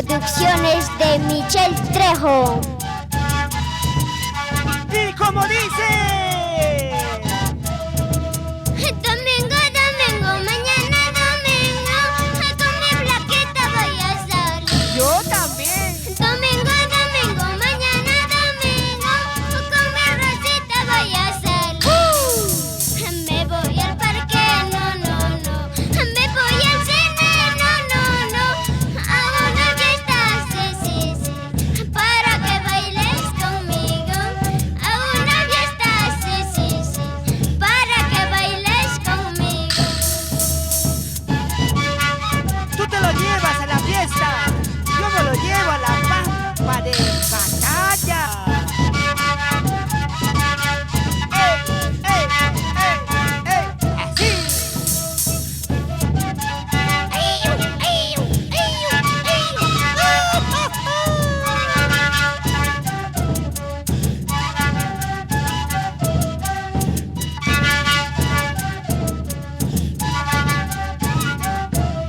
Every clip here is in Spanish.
Producciones de Michelle Trejo. Y como dice... Domingo, domingo, mañana domingo, con mi flaquita voy a salir. Yo también. Domingo, domingo, mañana domingo, con mi rosita voy a salir. Me voy al parque, no, no, no. Me voy al cine, no, no, no. A una fiesta, sí, sí, sí, para que bailes conmigo. A una fiesta, sí, sí, sí, para que bailes conmigo. Tú te lo llevas a la fiesta. Yo me lo llevo a la pampa de batalla. ¡Ey, ey, ey, ey! ¡Así!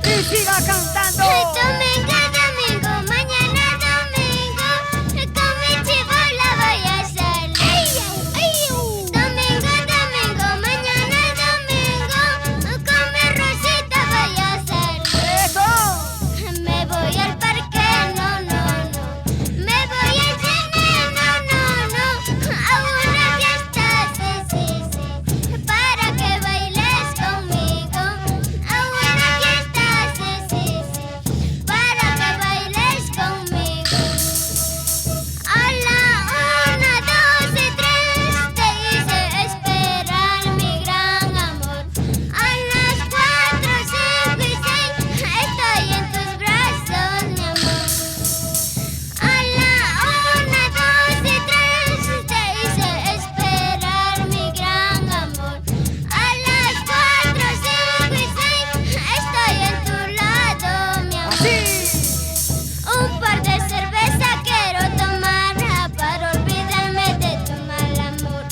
Y siga cantando. Domingo, domingo, mañana domingo, con mi chibola voy a salir. Domingo, domingo, mañana domingo, con mi rosita voy a salir. ¡Eso! Me voy al parque, no, no, no. Me voy al cine, no, no, no. A una fiesta, sí, sí, sí, para que bailes conmigo. A una fiesta, sí, sí, sí, para que bailes conmigo. A la 1, 2 y 3 te hice esperar, mi gran amor. A las 4, 5 y 6 estoy en tus brazos, mi amor. A la 1, 2 y 3 te hice esperar, mi gran amor. A las 4, 5 y 6 estoy en tu lado, mi amor. ¡Así! Un par de cerveza quiero tomar para olvidarme de tu mal amor.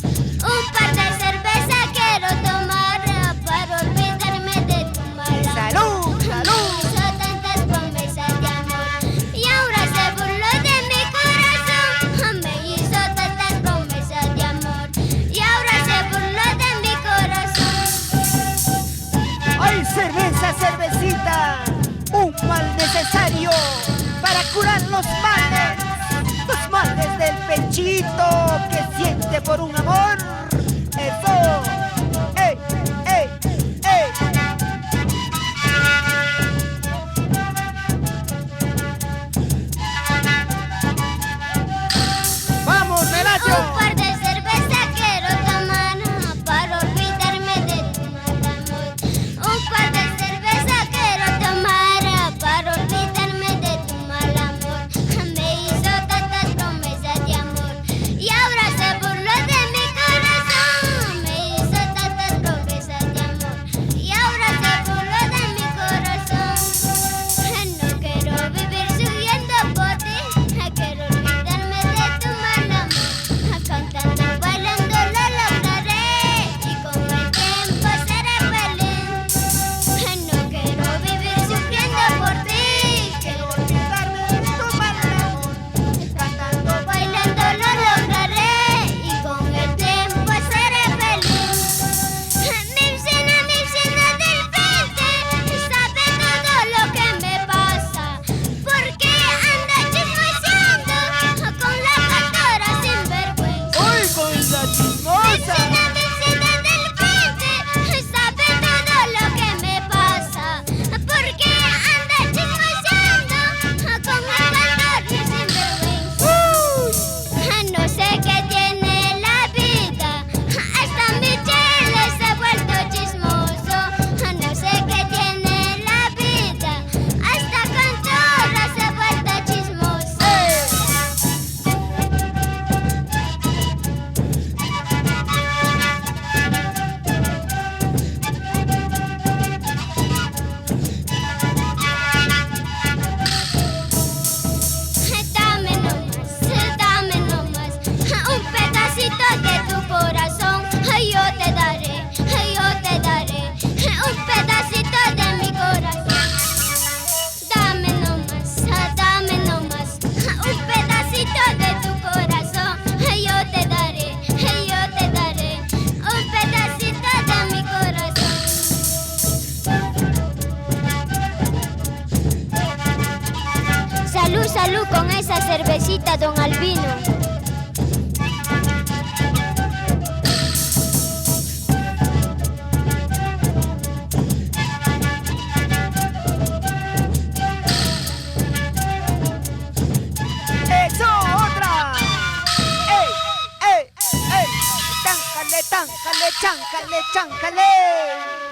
Un par de cerveza quiero tomar para olvidarme de tu mal amor. ¡Salud! ¡Salud! Me hizo tantas promesas de amor y ahora se burló de mi corazón. Me hizo tantas promesas de amor y ahora se burló de mi corazón. ¡Ay, cerveza, cervecita! Un mal necesario para curar los males del pechito que siente por un amor. ¡Eso! ¡Ey, ey, ey! ¡Vamos, Un Melacho! par de cerveza quiero tomar para olvidarme de tu mal amor. Un par de cerveza quiero tomar para olvidarme de tu mal amor. Me hizo tantas promesas de amor y ahora se burló de mi corazón. cervecita, don Albino. ¡Eso, otra! ¡Ey, ey, ey! ¡Cháncale, cháncale, cháncale, cháncale!